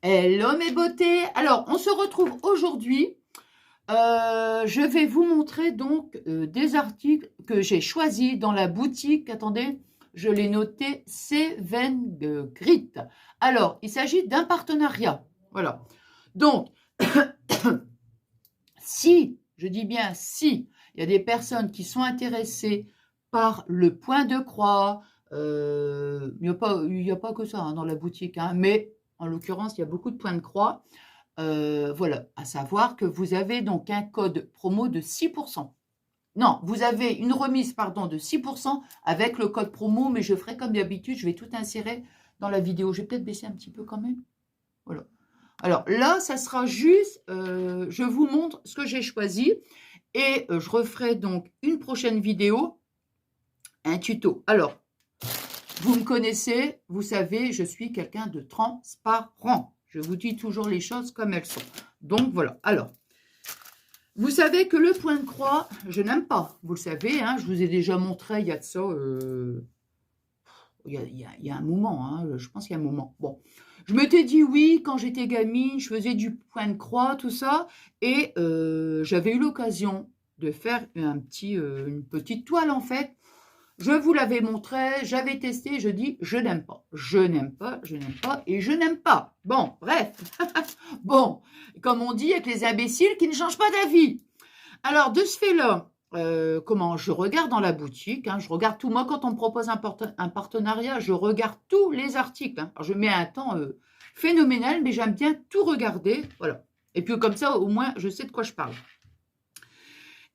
Hello mes beautés. Alors, on se retrouve aujourd'hui. Je vais vous montrer donc des articles que j'ai choisis dans la boutique. Attendez, je l'ai noté, Seven Grit. Alors, il s'agit d'un partenariat. Voilà. Donc, si, je dis bien si, il y a des personnes qui sont intéressées par le point de croix, il n'y a pas que ça dans la boutique, hein, mais en l'occurrence, il y a beaucoup de points de croix. Voilà, à savoir que vous avez donc un code promo de 6%. Non, vous avez une remise, pardon, de 6% avec le code promo, mais je ferai comme d'habitude, je vais tout insérer dans la vidéo. Je vais peut-être baisser un petit peu quand même. Voilà. Alors là, ça sera juste, je vous montre ce que j'ai choisi et je referai donc une prochaine vidéo, un tuto. Alors, vous me connaissez, vous savez, je suis quelqu'un de transparent. Je vous dis toujours les choses comme elles sont. Donc voilà. Alors, vous savez que le point de croix, je n'aime pas. Vous le savez, hein, je vous ai déjà montré, il y a de ça, il y a un moment, hein, je pense qu'il y a un moment. Bon, je m'étais dit oui, quand j'étais gamine, je faisais du point de croix, tout ça, et j'avais eu l'occasion de faire une petite toile en fait. Je vous l'avais montré, j'avais testé, je dis je n'aime pas, je n'aime pas, je n'aime pas et je n'aime pas. Bon, bref, bon, comme on dit avec les imbéciles qui ne changent pas d'avis. Alors de ce fait-là, comment je regarde dans la boutique, hein, je regarde tout. Moi, quand on me propose un partenariat, je regarde tous les articles. Hein. Alors, je mets un temps phénoménal, mais j'aime bien tout regarder, voilà. Et puis comme ça, au moins, je sais de quoi je parle.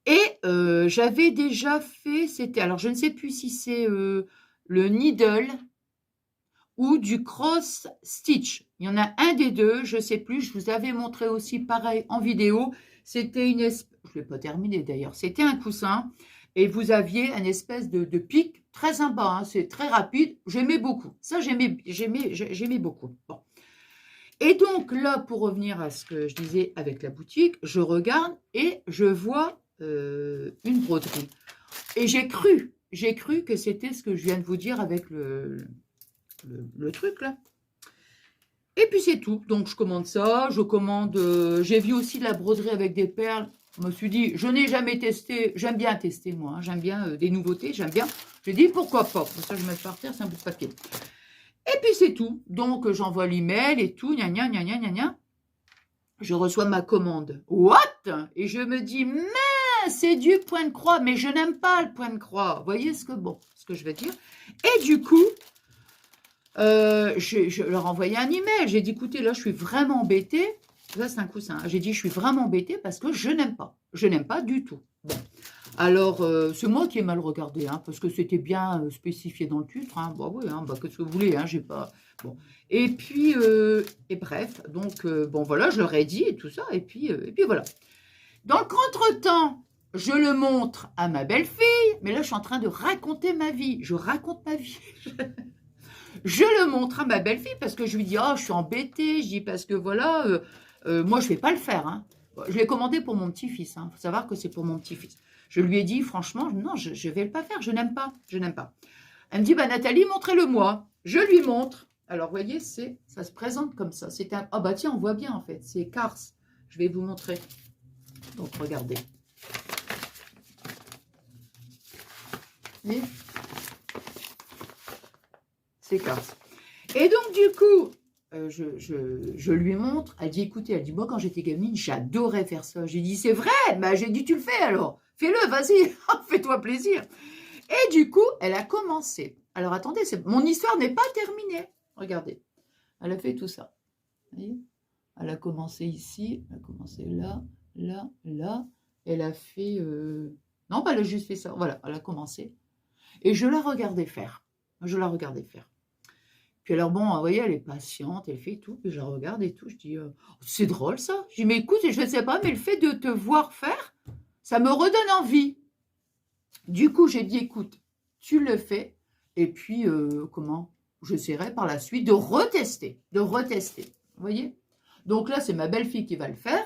Et j'avais déjà fait, c'était, alors je ne sais plus si c'est le needle ou du cross stitch. Il y en a un des deux, je ne sais plus. Je vous avais montré aussi pareil en vidéo. C'était une espèce, je ne l'ai pas terminé d'ailleurs, c'était un coussin et vous aviez une espèce de pic très sympa. Hein, c'est très rapide, j'aimais beaucoup. Ça, j'aimais beaucoup. Bon. Et donc là, pour revenir à ce que je disais avec la boutique, je regarde et je vois une broderie. Et j'ai cru que c'était ce que je viens de vous dire avec le truc là. Et puis c'est tout. Donc je commande ça, je commande. J'ai vu aussi de la broderie avec des perles. Je me suis dit, je n'ai jamais testé. J'aime bien tester moi. Hein, j'aime bien des nouveautés. J'aime bien. J'ai dit pourquoi pas. Pour ça je me par terre, c'est un bout de papier. Et puis c'est tout. Donc j'envoie l'email et tout. Gna gna gna gna gna gna. Je reçois ma commande. What? Et je me dis, mais c'est du point de croix, mais je n'aime pas le point de croix. Vous voyez ce que je veux dire? Et du coup, je leur ai envoyé un email. J'ai dit, écoutez, là, je suis vraiment embêtée. Là, c'est un coussin. J'ai dit, je suis vraiment embêtée parce que je n'aime pas. Je n'aime pas du tout. Bon. Alors, c'est moi qui ai mal regardé, hein, parce que c'était bien spécifié dans le titre. Hein. Bah oui, hein, bah, qu'est-ce que vous voulez, hein, j'ai pas... Bon. Et puis, et bref, donc, bon, voilà, je leur ai dit et tout ça, et puis voilà. Dans le contre-temps, je le montre à ma belle-fille, mais là, je suis en train de raconter ma vie. Je raconte ma vie. Je le montre à ma belle-fille parce que je lui dis, oh, je suis embêtée. Je dis, parce que voilà, moi, je ne vais pas le faire. Hein. Je l'ai commandé pour mon petit-fils. Il faut savoir que c'est pour mon petit-fils. Je lui ai dit, franchement, non, je ne vais pas faire. Je n'aime pas. Je n'aime pas. Elle me dit, bah, Nathalie, montrez-le-moi. Je lui montre. Alors, vous voyez, ça se présente comme ça. C'est un... Ah, bah, tiens, on voit bien, en fait. C'est Kars. Je vais vous montrer. Donc, regardez. Et c'est Kars. Et donc, du coup, je lui montre. Elle dit, écoutez, elle dit, moi, quand j'étais gamine, j'adorais faire ça. J'ai dit, c'est vrai. Bah, j'ai dit, tu le fais alors. Fais-le, vas-y. Fais-toi plaisir. Et du coup, elle a commencé. Alors, attendez, mon histoire n'est pas terminée. Regardez. Elle a fait tout ça. Vous voyez ? Elle a commencé ici. Elle a commencé là, là, là. Elle a fait... Non, bah, elle a juste fait ça. Voilà, elle a commencé. Et je la regardais faire. Je la regardais faire. Puis alors, bon, vous voyez, elle est patiente, elle fait tout. Puis je la regarde et tout. Je dis, c'est drôle ça. Je dis, mais écoute, je ne sais pas, mais le fait de te voir faire, ça me redonne envie. Du coup, j'ai dit, écoute, tu le fais. Et puis, j'essaierai par la suite de retester. Vous voyez? Donc là, c'est ma belle-fille qui va le faire.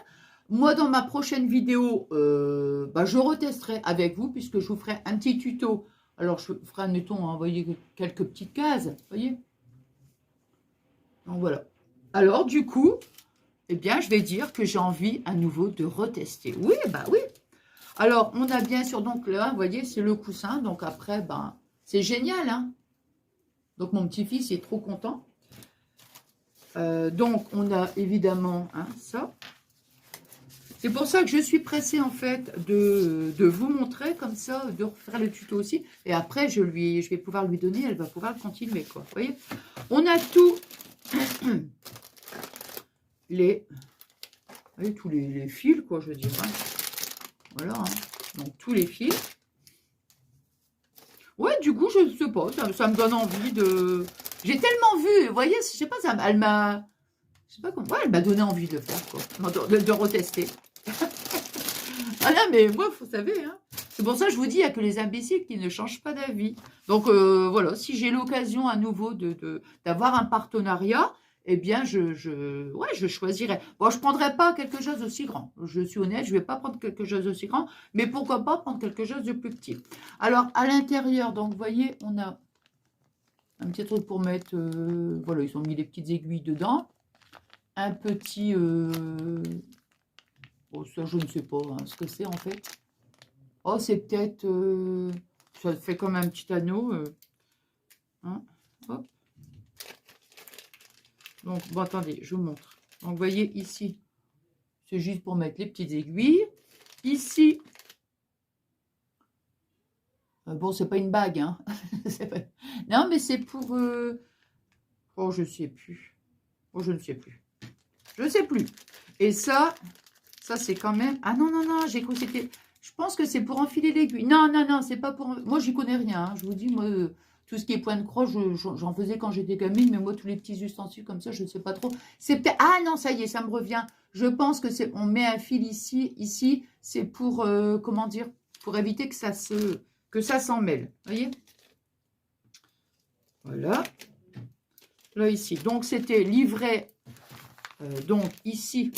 Moi, dans ma prochaine vidéo, je retesterai avec vous, puisque je vous ferai un petit tuto. Alors, je ferai, admettons, vous voyez, quelques petites cases. Vous voyez? Donc, voilà. Alors, du coup, eh bien, je vais dire que j'ai envie à nouveau de retester. Oui, bah oui. Alors, on a bien sûr, donc là, vous voyez, c'est le coussin. Donc après, ben, c'est génial, hein. Donc, mon petit-fils est trop content. Donc, on a évidemment hein, ça. C'est pour ça que je suis pressée, en fait, de vous montrer comme ça, de refaire le tuto aussi. Et après, je vais pouvoir lui donner, elle va pouvoir continuer, quoi. Vous voyez, on a tout les... Vous voyez, tous les fils, quoi, je veux dire. Hein. Voilà, hein. Donc, tous les fils. Ouais, du coup, je sais pas, ça me donne envie de... J'ai tellement vu, vous voyez, je sais pas, elle m'a... Je sais pas comment... Ouais, elle m'a donné envie de le faire, quoi. De retester. Voilà, mais moi, vous savez, hein. C'est pour ça que je vous dis, il n'y a que les imbéciles qui ne changent pas d'avis. Donc, voilà, si j'ai l'occasion à nouveau d'avoir un partenariat, eh bien, ouais, je choisirais. Bon, je ne prendrais pas quelque chose d'aussi grand. Je suis honnête, je ne vais pas prendre quelque chose d'aussi grand, mais pourquoi pas prendre quelque chose de plus petit. Alors, à l'intérieur, donc, vous voyez, on a un petit truc pour mettre... voilà, ils ont mis des petites aiguilles dedans. Un petit... oh, ça, je ne sais pas hein, ce que c'est, en fait. Oh, c'est peut-être... ça fait comme un petit anneau. Hein, hop. Donc, bon, attendez, je vous montre. Donc, vous voyez ici, c'est juste pour mettre les petites aiguilles. Ici, bon, c'est pas une bague, hein. Pas... Non, mais c'est pour... oh, je sais plus. Oh, je ne sais plus. Je ne sais plus. Et ça c'est quand même... Ah non, non, non, j'ai cru que c'était... Je pense que c'est pour enfiler l'aiguille. Non, non, non, c'est pas pour... Moi, j'y connais rien. Hein. Je vous dis, moi, tout ce qui est point de croche, j'en faisais quand j'étais gamine, mais moi, tous les petits ustensiles comme ça, je ne sais pas trop. C'est peut-être... Ah non, ça y est, ça me revient. Je pense que c'est... On met un fil ici, c'est pour, comment dire, pour éviter que ça s'en mêle. Vous voyez? Voilà. Là, ici. Donc, c'était livré, donc, ici.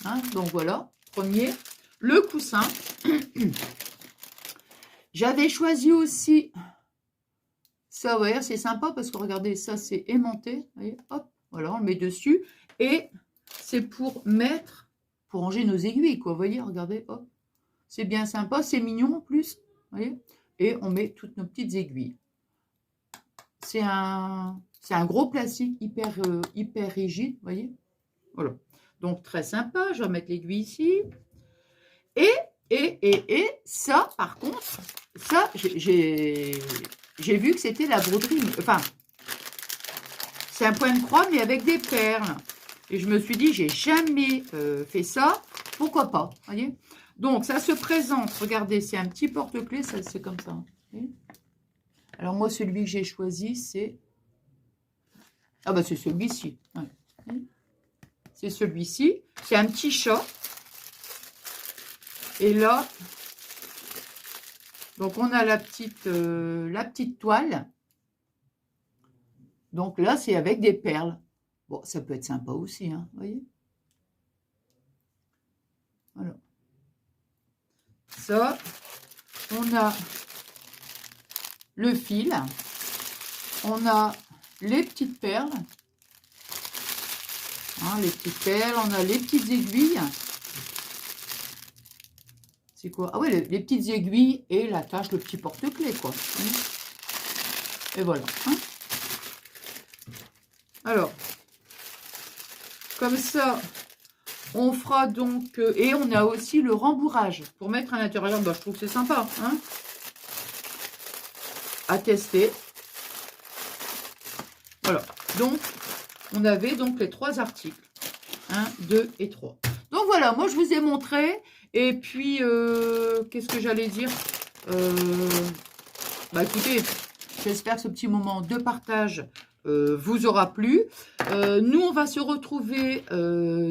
Hein, donc, voilà. Premier. Le coussin. J'avais choisi aussi... Ça, ouais, c'est sympa parce que regardez, ça c'est aimanté. Vous voyez, hop, voilà, on le met dessus. Et c'est pour mettre, pour ranger nos aiguilles, quoi. Vous voyez, regardez, hop. C'est bien sympa, c'est mignon en plus. Vous voyez, et on met toutes nos petites aiguilles. C'est un gros plastique hyper rigide, vous voyez. Voilà. Donc très sympa, je vais mettre l'aiguille ici. Et ça, par contre, ça, j'ai vu que c'était la broderie. Enfin, c'est un point de croix, mais avec des perles. Et je me suis dit, j'ai jamais fait ça. Pourquoi pas, voyez. Donc, ça se présente. Regardez, c'est un petit porte-clés. C'est comme ça. Okay. Alors, moi, celui que j'ai choisi, c'est... Ah, bah, c'est celui-ci. Ouais. C'est celui-ci. C'est un petit chat. Et là... Donc, on a la petite toile. Donc là, c'est avec des perles. Bon, ça peut être sympa aussi, hein, vous voyez. Voilà. Ça, on a le fil. On a les petites perles. Hein, les petites perles. On a les petites aiguilles. C'est quoi? Ah oui, les petites aiguilles et l'attache, le petit porte-clés, quoi. Et voilà. Hein. Alors, comme ça, on fera donc... et on a aussi le rembourrage pour mettre à l'intérieur. Bah, je trouve que c'est sympa. Hein, à tester. Voilà. Donc, on avait donc les 3 articles. 1, 2 et 3. Donc, voilà. Moi, je vous ai montré. Et puis, qu'est-ce que j'allais dire? Bah, écoutez, j'espère que ce petit moment de partage vous aura plu. Nous, on va se retrouver,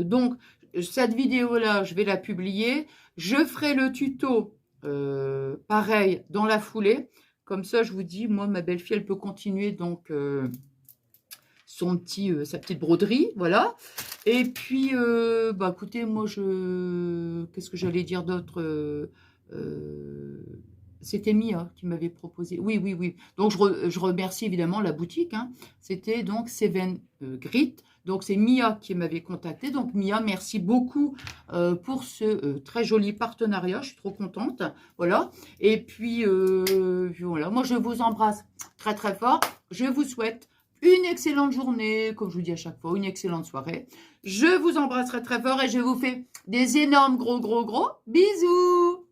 donc, cette vidéo-là, je vais la publier. Je ferai le tuto, pareil, dans la foulée. Comme ça, je vous dis, moi, ma belle-fille, elle peut continuer, donc, sa petite broderie, voilà. Et puis, bah, écoutez, moi, qu'est-ce que j'allais dire d'autre? C'était Mia qui m'avait proposé. Oui, oui, oui. Donc, je remercie évidemment la boutique, hein. C'était donc Seven Grit. Donc, c'est Mia qui m'avait contacté. Donc, Mia, merci beaucoup pour ce très joli partenariat. Je suis trop contente. Voilà. Et puis, voilà. Moi, je vous embrasse très, très fort. Je vous souhaite une excellente journée, comme je vous dis à chaque fois, une excellente soirée. Je vous embrasse très, très fort et je vous fais des énormes gros, gros, gros bisous.